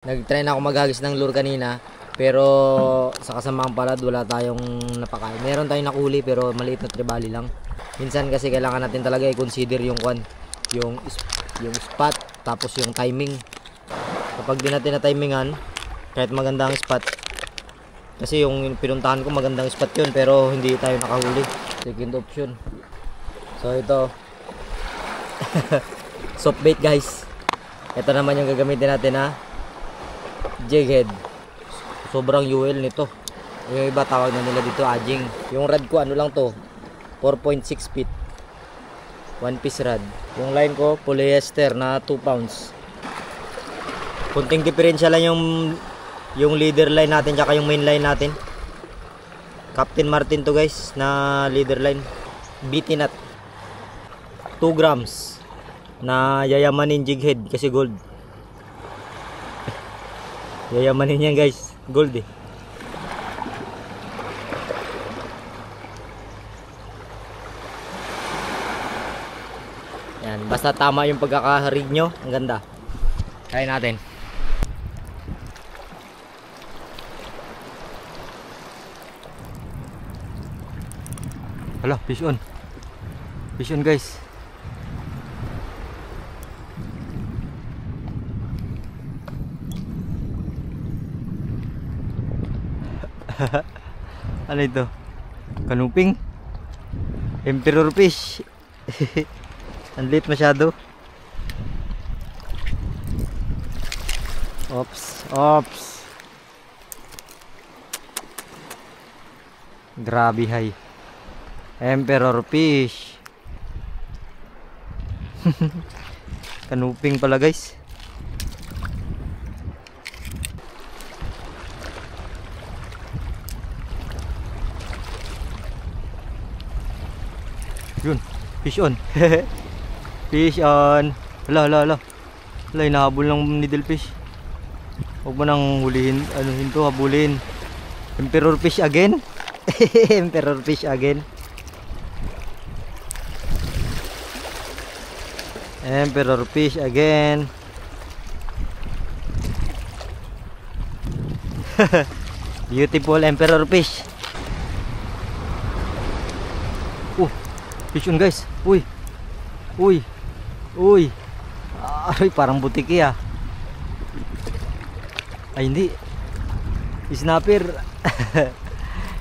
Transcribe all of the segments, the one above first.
Nag-try na ako maghagis ng lure kanina, pero sa kasamaang palad wala tayong napakain. Meron tayong nakuli pero maliit na tribali lang. Minsan kasi kailangan natin talaga i-consider yung yung spot tapos yung timing. Kapag di natin na timingan, kahit magandang spot, kasi yung pinuntahan ko magandang spot yun pero hindi tayo nakahuli. Second option. So ito soft bait guys. Ito naman yung gagamitin natin na jig head. Sobrang UL nito. Yung iba tawag na nila dito ajing. Yung rod ko ano lang to, 4.6 feet, 1 piece rod. Yung line ko polyester na 2 pounds. Kunting diferensya lang yung leader line natin tsaka yung main line natin. Captain Martin to guys na leader line. BT nut 2 grams na yayamanin jig head kasi gold. Yayamanin yan guys, gold eh. Yan, basta tama yung pagkakaharig nyo, ang ganda. Try natin. Hala, fish on. Fish on guys. Ano ito? Kanuping? Emperor fish. Ang liit masyado. Ops. Grabe hay. Emperor fish. Kanuping pala guys. Yun, fish on. Fish on. Hala, hinahabol ng needlefish. Huwag mo nang hulihin, anuhin to, habulin. Emperor fish again. Emperor fish again. Emperor fish again. Beautiful emperor fish. Fish on guys. Uy. Ay, parang butiki ah. Ay hindi. Snapper.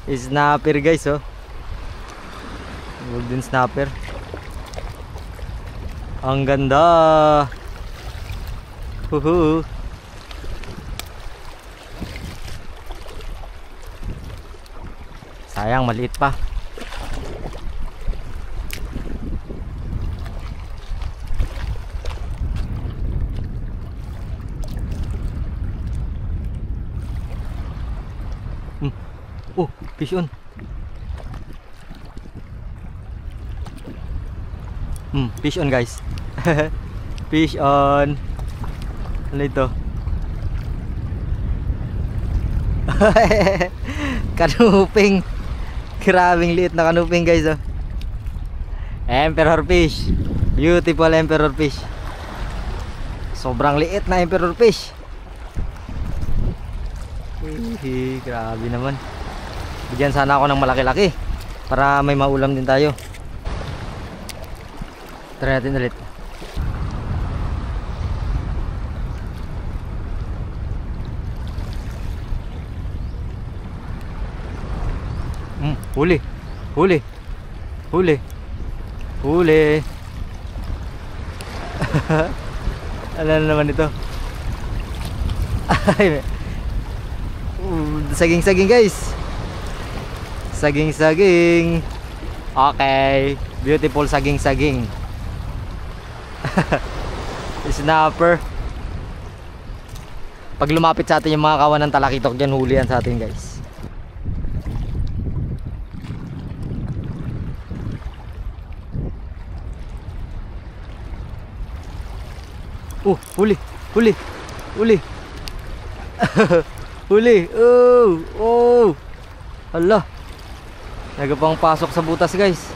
Snapper guys oh. Golden snapper. Ang ganda. Huhu. Sayang maliit pa. Oh, fish on. Fish on guys. Fish on. Ano ito? Kanuping. Grabing liit na kanuping guys oh. Emperor fish. Beautiful emperor fish. Sobrang liit na emperor fish. Grabe naman. Bigyan sana ako ng malaki-laki para may maulam din tayo. Try natin ulit. Huli. Ano na naman ito? Saging guys. Saging. Okay, beautiful saging. Snapper. Pag lumapit sa atin yung mga kawan ng talakitok dyan, huli yan sa atin guys. Huli. Huli. Oh. Hala. Nagapang pasok sa butas guys.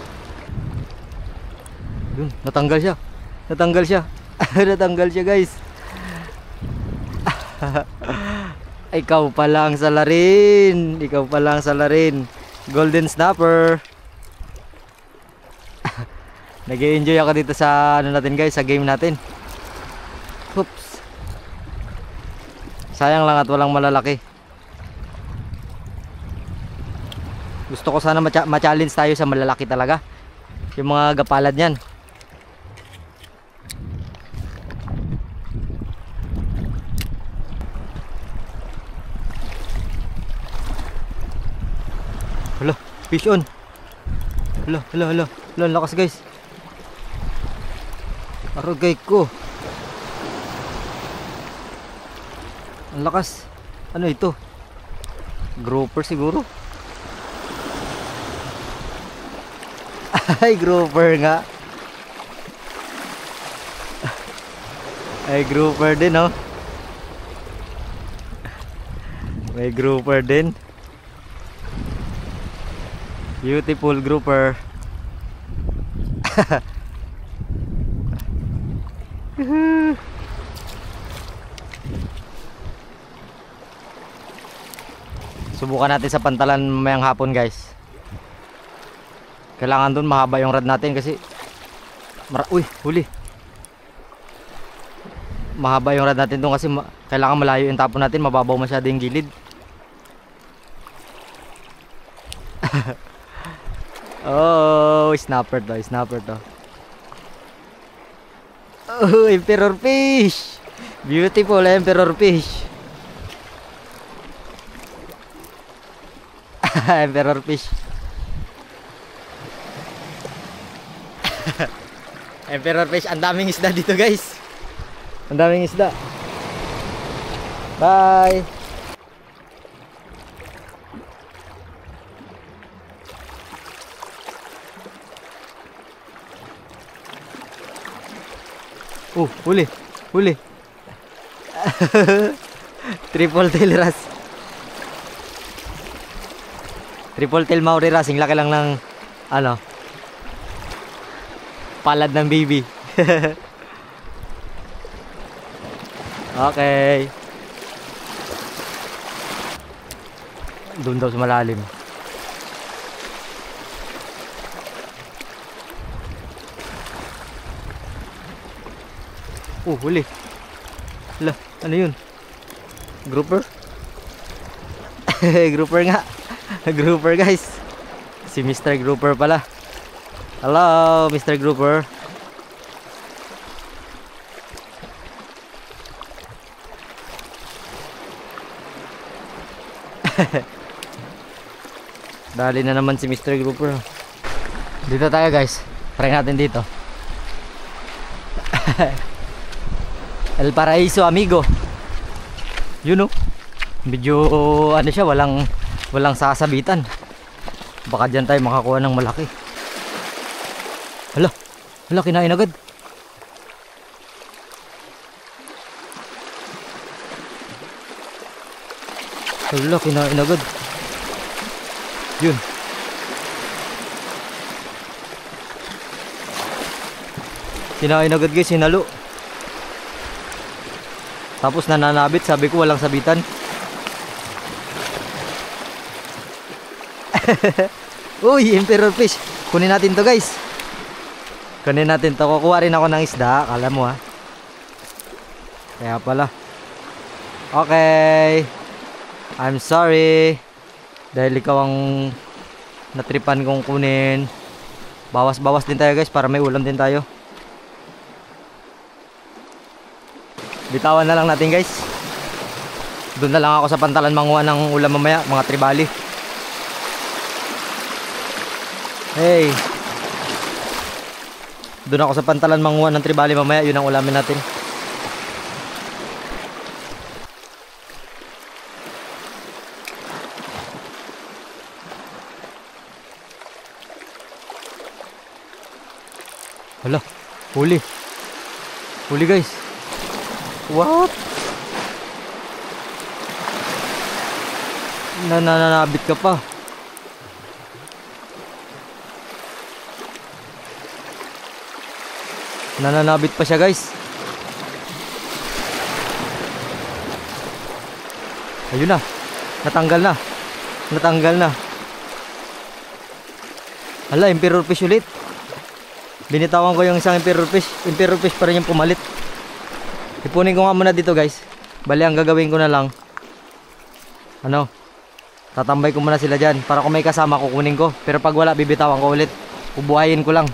Yun, natanggal siya. Natanggal siya guys. Ikaw pa lang salarin. Ikaw pa lang salarin. Golden snapper. Nag-i-enjoy ako dito sa ano natin guys, sa game natin. Oops. Sayang lang at walang malalaki. Gusto ko sana ma-challenge tayo sa malalaki talaga. Yung mga gapalad niyan. Hala, fish on. Hala, lakas guys. Arugay ko. Ang lakas. Ano ito? Grouper siguro. Ay, grouper nga. Ay, grouper din, oh. May grouper din. Beautiful grouper. Subukan natin sa pantalan mamayang hapon guys. Kailangan dun mahaba yung rod natin kasi uy, huli. Mahaba yung rod natin dun kasi kailangan malayo yung tapon natin, mababaw masyado yung gilid. Oh, snapper to, snapper to. Oh, emperor fish. Beautiful emperor fish. Emperor fish. Emperor fish, ang daming isda dito guys. Ang daming isda. Bye. Huli. Triple tail ras. Triple tail Maori ras, ang laki lang ng ano, palad ng baby. Okay. Doon daw sa malalim. Huli. Hala, ano yun? Grouper? Grouper nga. Grouper guys. Si Mr. Grouper pala. Hello, Mr. Grouper. Dali na naman si Mr. Grouper. Dito tayo guys. Try natin dito. El Paraiso amigo. Yun, oh. Medyo ano siya, walang sasabitan. Baka dyan tayo makakuha ng malaki. Hala, kinain agad. Hala, kinain agad. Yun. Kinain agad guys, sinalo. Tapos nananabit, sabi ko walang sabitan. Uy, emperor fish. Kunin natin to guys. Kunin natin to. Kukuha rin ako ng isda. Kala mo ha. Kaya pala. Okay. I'm sorry. Dahil ikaw ang natripan kong kunin. Bawas-bawas din tayo guys para may ulam din tayo. Bitawan na lang natin guys. Doon na lang ako sa pantalan manguha ng ulam mamaya, mga tribali. Hey. Doon ako sa pantalan manguha ng tribali mamaya, yun ang ulamin natin. Hala, huli. Huli guys. What? Nananabit ka pa. Nananabit pa siya guys. Ayun na. Natanggal na. Natanggal na. Hala, emperor fish ulit. Binitawan ko yung isang emperor fish. Emperor fish pa rin yung pumalit. Ipunin ko nga muna dito guys. Bali ang gagawin ko na lang, ano, tatambay ko muna sila dyan. Para kung may kasama kukunin ko. Pero pag wala, bibitawan ko ulit. Ubuhayin ko lang.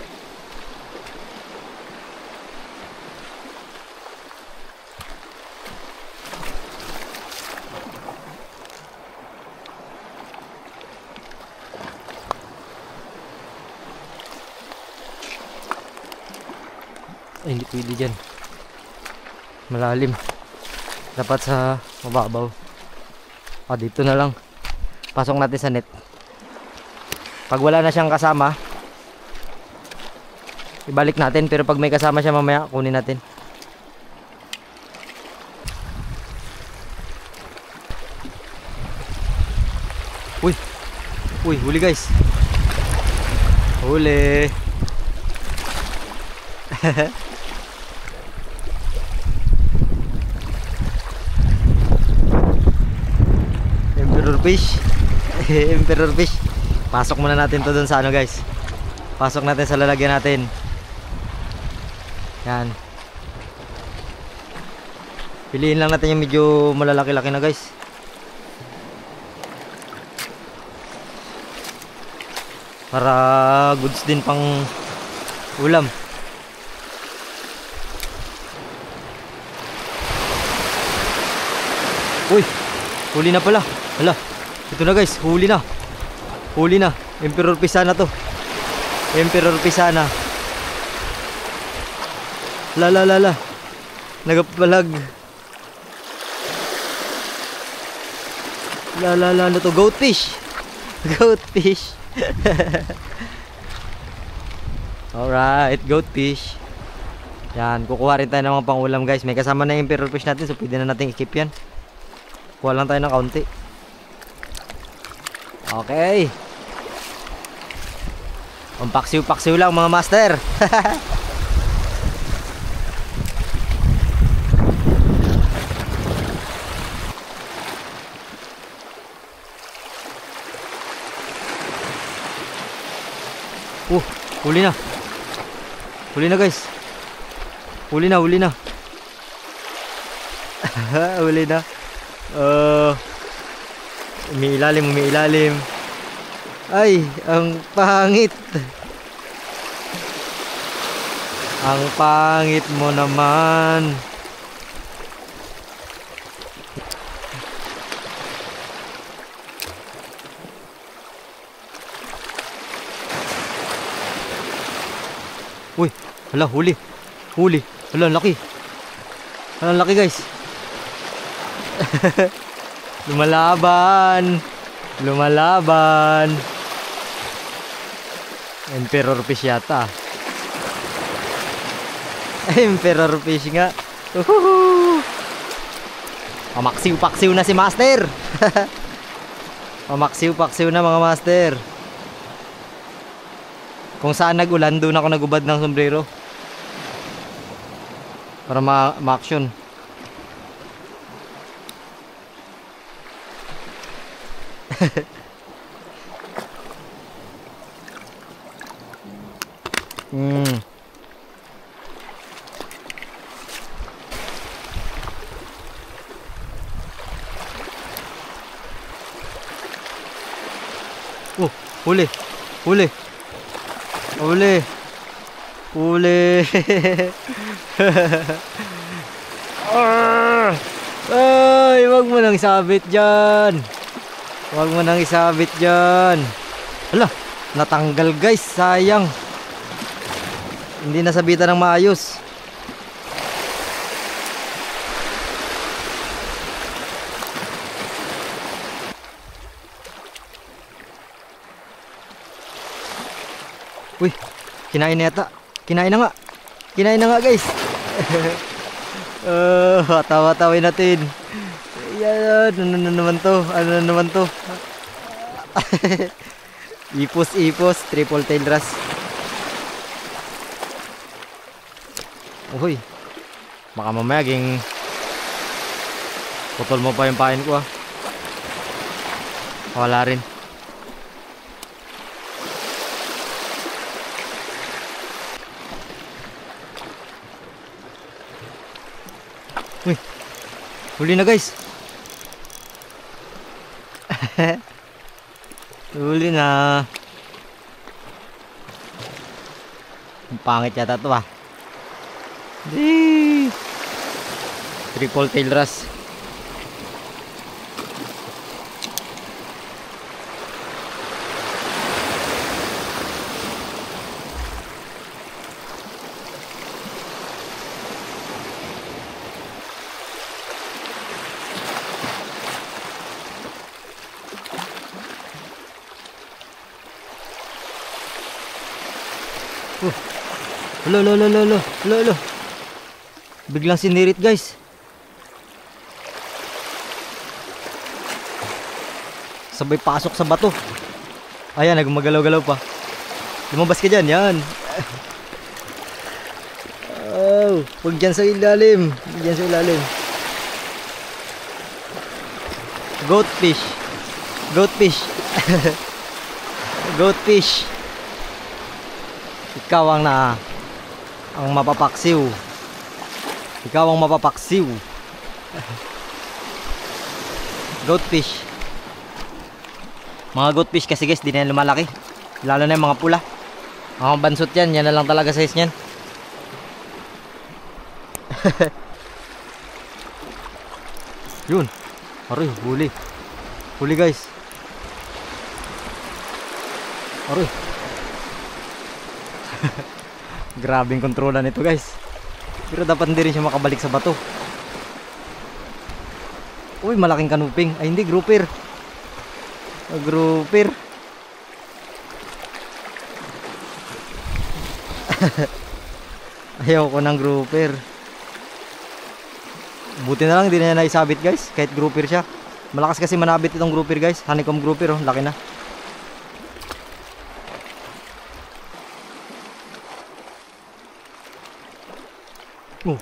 Ay, hindi pwede dyan. Malalim. Dapat sa mababaw. Dito na lang. Pasok natin sa net. Pag wala na siyang kasama, ibalik natin. Pero pag may kasama siya mamaya, kunin natin. Uy! Uy, huli guys. Huli. Emperor fish. Emperor fish. Pasok muna natin to dun sa ano guys. Pasok natin sa lalagyan natin. Yan. Piliin lang natin yung medyo malalaki-laki na guys. Para goods din pang ulam. Uy, huli na pala. Hala, ito na guys, huli na. Huli na, Emperor Pisana to. Emperor Pisana. La nagapalag. Ano to, goatfish. Goatfish. Alright, goatfish. Yan, kukuha rin tayo ng mga pangulam guys. May kasama na yung emperor fish natin, so pwede na natin i-keep yan. Kuha lang tayo ng kaunti. Okay. Paksiw-paksiw lang mga master. Huli na. Huli na guys. Huli na. Huli na. Umiilalim. Ay, ang pangit. Ang pangit mo naman. Uy, hala, huli. Hala, laki. Hala, laki guys. Lumalaban. Emperor fish yata. Emperor fish nga. Pamaksiw-paksiw na si master. Pamaksiw-paksiw na mga master. Kung saan nag-ulan, doon ako nagubad ng sombrero para ma-action. Huli. Ay, wag mo nang isabit dyan. Hala, natanggal guys, sayang. Hindi nasabitan ng maayos. Uy, kinain na yata. Kinain na nga guys. Tawa-tawin natin. Yan, ano na naman to? Ipos, triple tail wrasse. Uy, baka mamaya putol mo pa yung pain ko ah. Wala rin. Uy, huli na guys. Huli na. Ang pangit yata to ah. Triple tail wrasse. Lo. Biglang sinirit guys. Sabay pasok sa bato. Ayan, nagmagalaw-galaw pa. Lumabas ka dyan, yan. Oh, huwag dyan sa ilalim. Huwag dyan sa ilalim. Goatfish. Goatfish. Goatfish. Ikaw ang mapapaksiw. Ikaw ang mapapaksiw. Goatfish. Mga goatfish kasi guys, di na yan lumalaki. Lalo na yung mga pula. Mga bansot yan, yan na lang talaga size nyan. Yun. Aroy, huli. Huli guys. Aroy. Grabing kontrolan nito guys. Pero dapat hindi rin siya makabalik sa bato. Uy, malaking kanuping. Ay hindi, grouper. Grouper. Ayaw ko ng grouper. Buti na lang hindi na niya naisabit guys. Kahit grouper siya. Malakas kasi manabit itong grouper guys. Honeycomb grouper oh, laki na.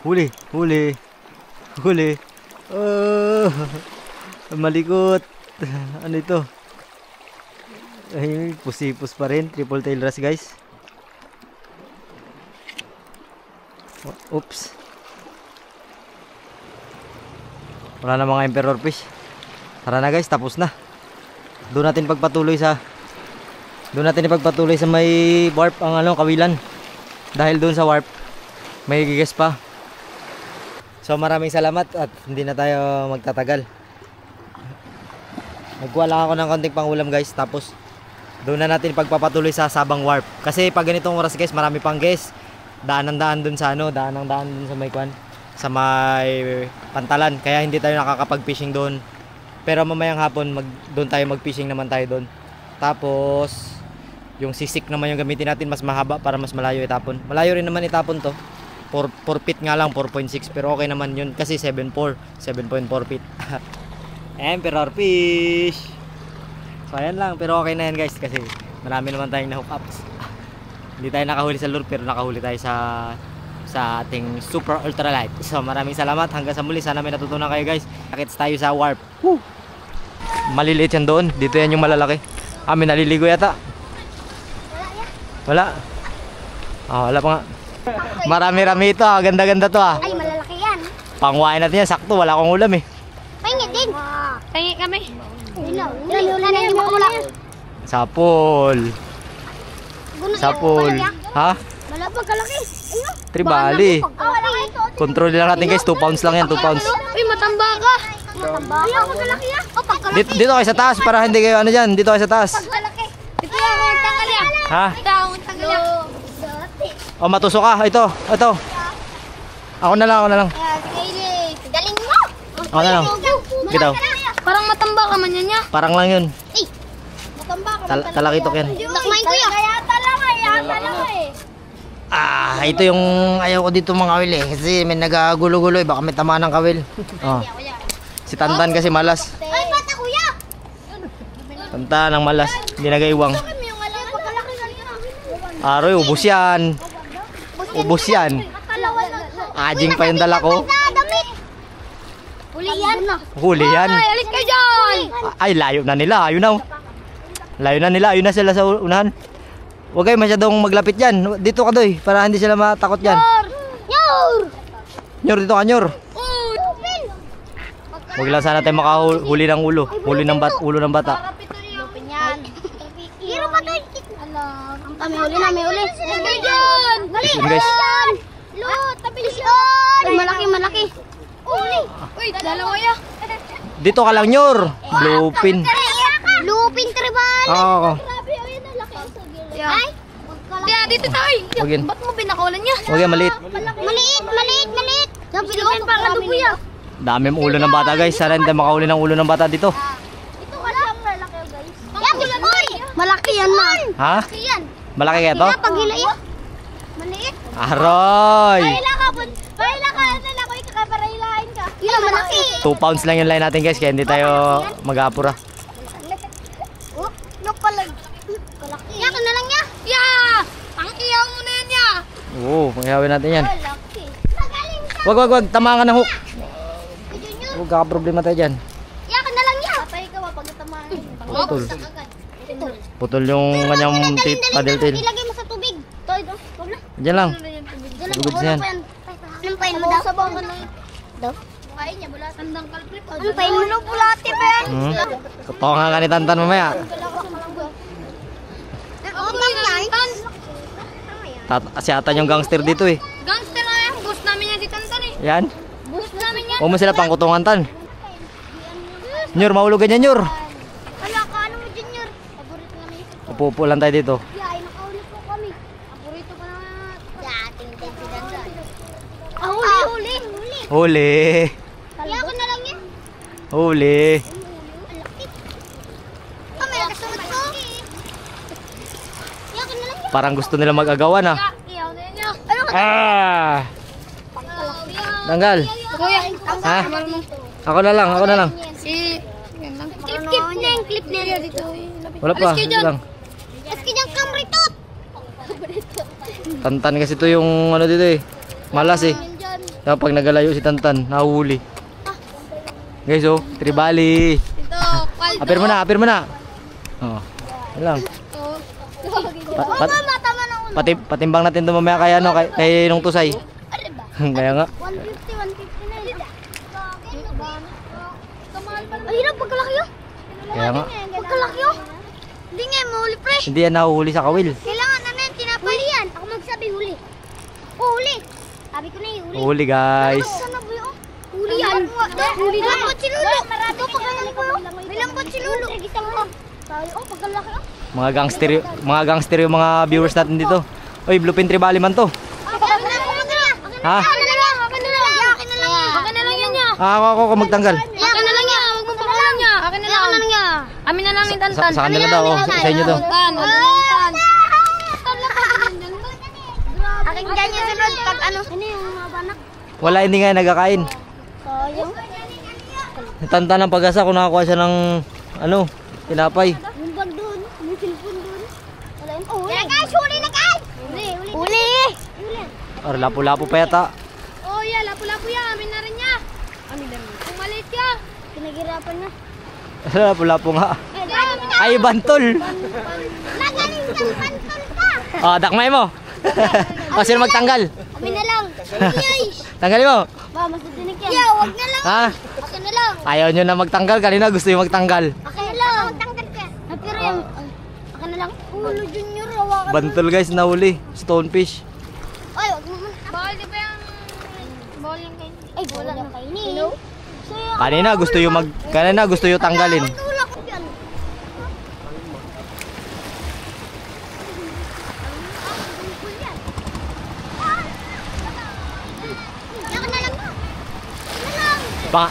Huli. Oh, malikot. Ano ito? Ay, pusipus pa rin. Triple tail wrasse guys. Oops. Wala na mga emperor fish. Tara na guys, tapos na. Doon natin ipagpatuloy sa may warp ang kawilan. Dahil doon sa warp may gigas pa. So maraming salamat at hindi na tayo magtatagal. Nagkuha lang ako ng konting pangulam guys. Tapos doon na natin pagpapatuloy sa Sabang Warp. Kasi pag ganitong oras guys, marami pang guys. Daan dun sa daan dun sa may kwan, sa may pantalan. Kaya hindi tayo nakakapag-fishing doon. Pero mamayang hapon doon tayo mag-fishing naman tayo doon. Tapos yung sisik naman yung gamitin natin, mas mahaba para mas malayo itapon. Malayo rin naman itapon to. 4 feet nga lang, 4.6, pero okay naman yun kasi 7.4 feet. Emperor fish. So ayan lang, pero okay na yan guys kasi marami naman tayong na-hook ups. Hindi tayo nakahuli sa lure pero nakahuli tayo sa ating super ultralight. So maraming salamat, hanggang sa muli, sana may natutunan kayo guys. Nakits tayo sa warp. Woo! Maliliit yan doon, dito yan yung malalaki. May naliligo yata. Wala. Wala pa nga. Marami-rami ito, ganda-ganda to Ay, malalaki yan. Pangwain natin yan, sakto, wala akong ulam eh. Pahingi din. Pahingi kami. Wala na yung makulak. Sapol. Sapol. Ha? Malapag kalaki. Tribali. Control lang natin guys, 2 pounds lang yan, 2 pounds. Uy, matamba ka. Matamba ka. Pagkalaki yan. Dito kayo sa taas, para hindi kayo dyan, dito kayo sa taas. Pagkalaki. Ito yung akong tanggal yan. Ha? Ito akong tanggal yan. Matusok ka, ito. Ako na lang. Galing mo. Ako na lang. Gitaw. Parang matamba ka man yan niya. Parang lang yun. Matamba ka man. Talakitok yan. Nakmain ko yan. Kaya talaga eh. Ito yung ayaw ko dito mga kawil eh. Kasi may nagagulo-gulo eh. Baka may tama ng kawil. Si Tantan kasi malas. Ay, bata kuya. Tantan ang malas. Hindi nagaiwang. Aroy, ubos yan. Ubos yan. Ajing pa yung dala ko. Huli yan. Huli yan. Ay, alis kayo dyan. Ay, layo na nila. Ayun na. Layo na nila. Ayun na sila sa unahan. Huwag kayo masyadong maglapit dyan. Dito ka doy. Para hindi sila matakot dyan. Nyor, dito ka Nyor. Huwag lang sana tayo makahuli ng ulo. Ulo ng bata. Hiro pa tayo. May uli na, may uli. Yun guys. Malaki. Uli. Uy, dalawa ya. Dito ka lang Nyor. Bluepin. Lupin tribal. Oo. Ay. Kaya dito tayo. Huwag yun. Ba't mo binakulan niya? Huwag yan, maliit. Maliit. Yung pinukan pa ka dubo ya. Dami ulo ng bata guys. Sana hindi makahuli ng ulo ng bata dito. Ito wala ang lalaki guys. Malaki yan ma. Ha? Malaki yan. Malaki kaya to? Pagila yan. Maliit. Aroy! Paila ka. Nala ko ikakaparahilain ka. Yan, malaki. 2 pounds lang yung line natin guys. Kaya hindi tayo mag-apura. Oh, nakalag. Malaki. Ya, na lang ya. Ya! Ang iyaw mo na yan ya. Oo, pangihawin natin yan. Malaki. Magaling ka. Wag. Tamaan ka ng hook. Junior. Huwag kaka-problema tayo dyan. Ya, na lang ya. Patay ka ba pag itamaan? Putol. Putol yung kanyang paddle tail. Ilagay mo sa tubig. Toy, wag na. Diyan lang. Tubig na yan. Anong pain mo daw? Sabaw ka na. Daw? Kain niya, bulat. Tandang kalprip. Anong pain mo daw? Bulati pa yan. Katongan ka ni Tantan mamaya. Si Atan yung gangster dito eh. Gangster na yan. Boss namin yan si Tantan eh. Yan. Boss namin yan. Huwag mo sila pang kutungan Tan. Nyor, mahulog ganyan Nyor. Wala ka, ano mo Junior? Paborito namin ito. Upo lang tayo dito. Yeah, ay nakaulit po kami. Paborito pa na. Dating din si Tantan. Huli. Huli. Kaya ko na lang yan. Huli. May kasunod ko. Kaya ko na lang yan. Parang gusto nila mag-agawan ah. Iyaw na yan. Ano ka? Ah! Tanggal. Kuya, Ha? Ako na lang. Si clip na yan dito. Wala pa. Ito lang. Aski niyang kamritot. Tantan kasi ito yung ano dito eh. Malas eh. Kapag nagalayo si Tantan, nahuhuli. Guys oh, tribali. Ito, paldo. Apir mo na. Oh. Yan lang. Tama na ulo. Patimbang natin ito mamaya kay ano, kay nung tusay. Kaya nga. 150 na yun. Ay, hirap pagkalaki yun. Kaya nga. Pagkalaki yun. Hindi nga, mahuli fresh. Hindi yan nahuhuli sa kawil. Kailangan namin, tinapay yan. Ako magsabi, huli. Huli. Sabi ko na yung huli. Huli guys. Sana ba yun? Huli yan. Huli yan. Lambot si Lulu. Ito, pagkalaki ko yun. May lambot si Lulu. Oh, pagkalaki yun. Mga gangster yung mga viewers natin dito. Oy, bluepin tribali man to. Ha? Akin na lang. Akin na lang yan niya. Ako magtanggal. Akin na lang yan. Huwag mo pangalan niya. Akin na lang. Amin na lang ni Tantan. Sa kanila daw, sa inyo daw. Akin dyan yung sunod. Pag ano. Ano yung mga banak? Wala, hindi nga nagkakain. Sayang. Tantan ng pag-asa kung nakakuha siya ng ano, tinapay. Yung bag doon. Yung cellphone doon. Wala yun. Huli guys! Huli na guys! Huli! Or lapu-lapu pa yata. Oh yeah, lapu-lapu yan. Amin na rin niya. Amin na rin. Kung maliit ka. Pinaghirapan na. Lapu-lapu nga. Ay, bantol. Nagaling sa pantol ka. Oh, dakmay mo. O, sino magtanggal? Amin na lang. Yay! Tanggalin mo. Ba, mas natinig yan. Yeah, wag na lang. Ha? Akin na lang. Ayaw nyo na magtanggal. Kanina gusto nyo magtanggal. Akin na lang. Magtanggal ka. Pero yan. Akin na lang. Ulo Junior. Hawakan. Bantol guys, nahuli. Stonefish. Ay, wag mo muna. Bawal di ba yung... Bawal yung kainin? Ay, bawal yung kainin. Hello? Kanina gusto yung tanggalin. Matulak ko yan. Akin na lang na.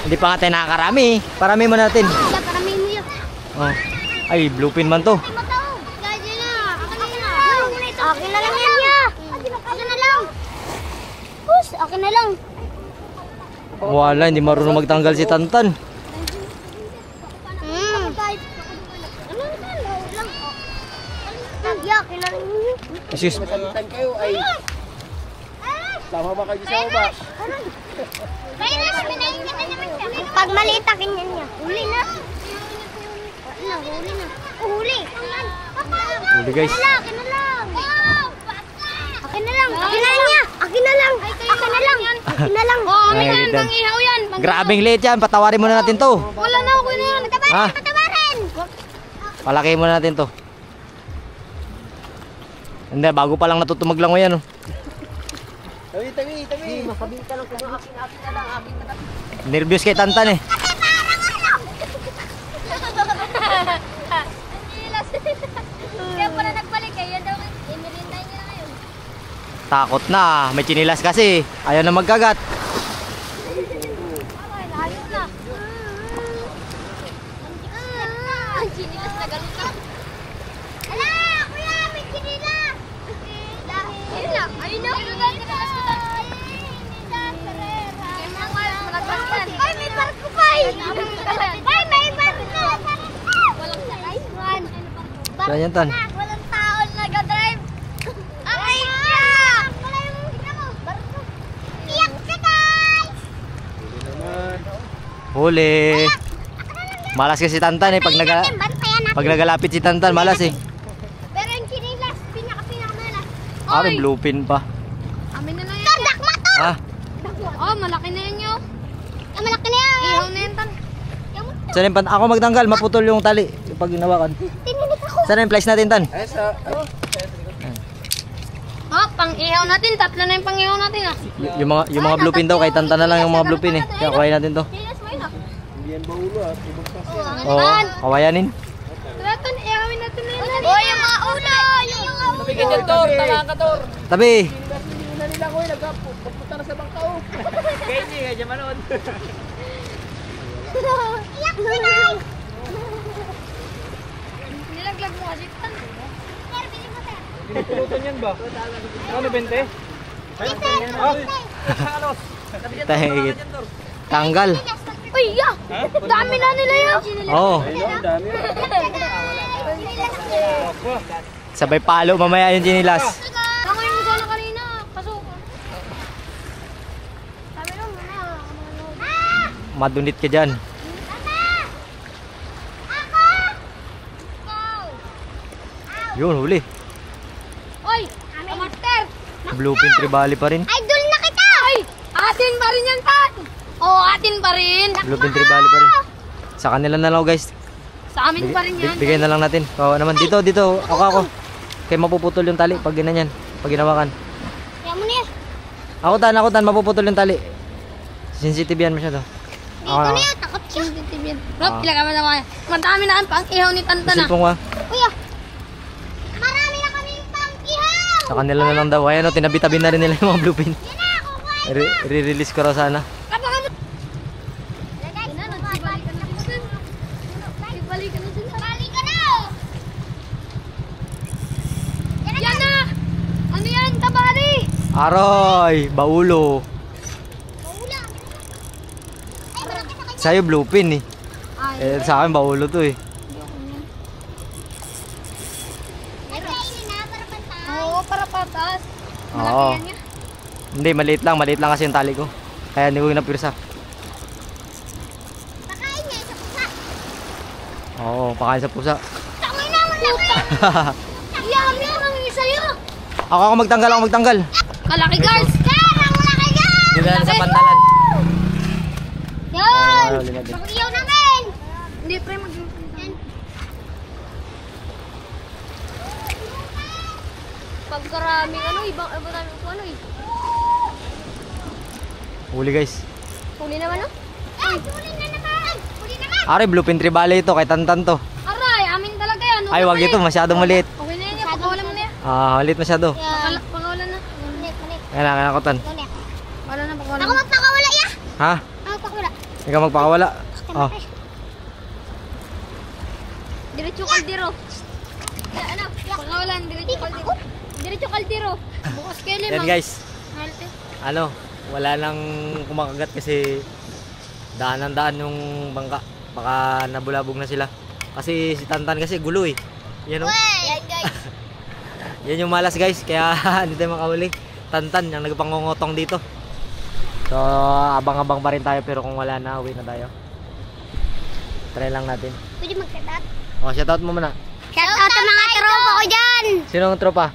Hindi pa nga tayo nakakarami. Parami mo natin. Wala, parami mo yun. Oh. Ay, bluepin man to. Ay, mataw. Gaji na. Akin na lang. Akin na lang yan niya. Akin na lang. Pus, akin na lang. Wala, hindi marunong magtanggal si Tantan. Akin na lang. Excuse. Sama ba kayo sa baba? Pag maliit akin yan niya. Uli na. Huli guys. Akin na lang. Akin na lang. Akin na lang niya. Akin na lang. Akin na lang. Akin na lang. Oh, amin Ay, yan, ganun. pang ihaw yan. Grabing liit yan. Patawarin muna natin to. Wala na ako na yan. Ha? Patawarin. Palaki muna natin to. Hindi, bago pa lang natutumag lang mo yan. Oh. Tabi. Nervyos kay Tantan eh. Kaya pala nagbalik eh. Yan daw. Imirinday niya na ngayon. Takot na. May chinilas kasi. Ayaw na magkagat. Ay, layo na. Ang chinilas na ganun na. Ala, kuya, may chinilas. Ayun na, ayun na. Ay, may barko pa eh. Ay, may barko. Walang sakay. Saan yan, Tan? Walang tao na nag-drive. Aray siya! Tignan mo, barko. Iyak siya, guys! Huli. Malas kasi si Tantan eh. Pag nagalapit si Tantan, malas eh. Pero yung chinilas, pinaka-malas. Ari, bluefin pa. Amin na lang yan. Tandak mo to! Ha? Oh, malaki na yan yun. Ang malaki na yan. Ihaw na yan, Tan. Saan yung pan? Ako magtanggal. Maputol yung tali. Yung pag ginawakan. Tininig ako. Saan yung flies natin, Tan? Oh, pang ihaw natin. Tatlo na yung pang ihaw natin ah. Yung mga bluefin daw. Kay Tantan na lang yung mga bluefin eh. Kaya kuhain natin to. Chinilas mo yun ah. Hindi yan baulo ah. Ibang pa. Oo, kawayanin. Tara, Tan, ihawin natin na yan. Oh, yung mga ulo! Yung mga ulo! Ganyan, Tor. Tama ka, Tor. Tabi. Hindi na nila ko eh. Nagpunta na sa bangkaw. Kaya hindi, kaya dyan manood. Iyak si Nay! Nilaglag mo kasi, Tan. Sir, bilhin mo, sir. Pinupulutan yan ba? Ano, 20? Tahigit. Tanggal. Uy, ya! Dami na nila yan. Oo. Ayun, dami. Sabay palo mamaya yung chinilas. Tangay mo sana kanina. Pasok. Sabi nung, Madunit ka dyan. Yun, huli. Oy, amater. Bluefin tribali pa rin. Idol na kita! Ay, atin pa rin yan, Tan. Oh, atin pa rin. Bluefin tribali pa rin. Sa kanila na lang guys. Sa amin pa rin yan. Bigay na lang natin. Kawawa naman. Dito. Ako. Kaya mapuputol yung tali pag ganyan. Pag ginawakan. Kaya mo na yan. Ako tan. Mapuputol yung tali. Sensitive yan masyado. Dito na yan, takot siya. Rob, ilagay mo na kaya. Madami na ang pang ihaw ni Tantan ah. Silpong wa. Kuya, marami na kami pang-ihaw! Sa kanila na lang daw. Ayan o, tinabi-tabi na rin nila yung mga bluefin. Yan na, kukuha. Re-release ko raw sana. Balik ka na sila. Balik ka na! Yan na! Ano yan, tabali? Aroy! Baulo. Maula. Ay, malaki sa kanya. Sa'yo bluefin eh. Sa akin baulo to eh. Ay, kainin na, para pantay. Oo, para patas. Oo. Malaki yan niya. Hindi, maliit lang kasi yung tali ko. Kaya hindi ko napirsa. Pakain niya sa pusa. Oo, pakain sa pusa. Tangay na, malaki! Yummy ang isa yun. Ako magtanggal. Kalaki guys. Sir, ang malaki yan! Dito na sa pantalan. Yan! Huli natin. Pag-iyaw namin! Hindi pre, pagkaraming ibang ano eh. Huli guys. Huli naman no? Ay, huli na naman! Huli naman! Are, bluefin tribali ito. Kay Tantan to. Aray, amin talaga yan. Ay, wag ito. Masyadong maliit. Okay na yan, pakawalan mo na yan. Maliit masyado. Yan. Pakawalan na. Manik. Kailangan ako tan. Manik. Wala na, pakawalan Ako mo. magpakawala ya! Ha? Ako magpakawala. Ikaw magpakawala. Oh. Diretso kaldero. Ano? Pakawalan, diretso kaldero. Diretso kaldero. Bukas kayo Yan limang. guys. Halte. Ano, wala nang kumakagat kasi daan yung bangka. Baka nabulabog na sila. Kasi si Tantan kasi gulo eh. Yan o. Yan guys. Yan yung malas guys. Kaya hindi tayo makahuli. Tantan yung nagpangungotong dito. So abang-abang pa rin tayo. Pero kung wala na, uwi na tayo. Try lang natin. Pwede mag-shoutout? O, shoutout mo muna. Shoutout sa mga tropa ko dyan. Sino ang tropa?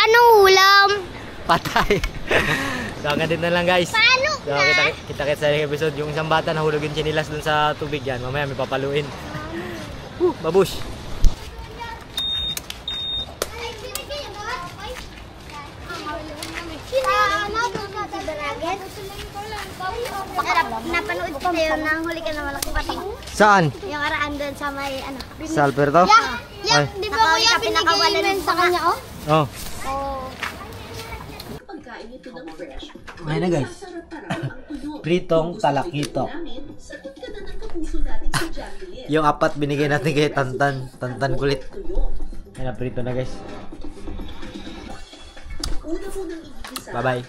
Anong ulam? Patay. So hanggang dito na lang guys. Paano So kita sa episode. Yung isang bata nahulog yung chinilas dun sa tubig yan. Mamaya may papaluin. Babush. Napanood ko na yun, nanghuli ka na malaki pati. Saan? Yung araan doon sa may ano. Sa Alberto? Ay. Di ba kuya pinakawalan sa kanya, oh? Oh. Oh. Ngayon na guys. Pritong talakito. Yung apat binigay natin kay Tantan. Tantan kulit. Ngayon na prito na guys. Bye bye.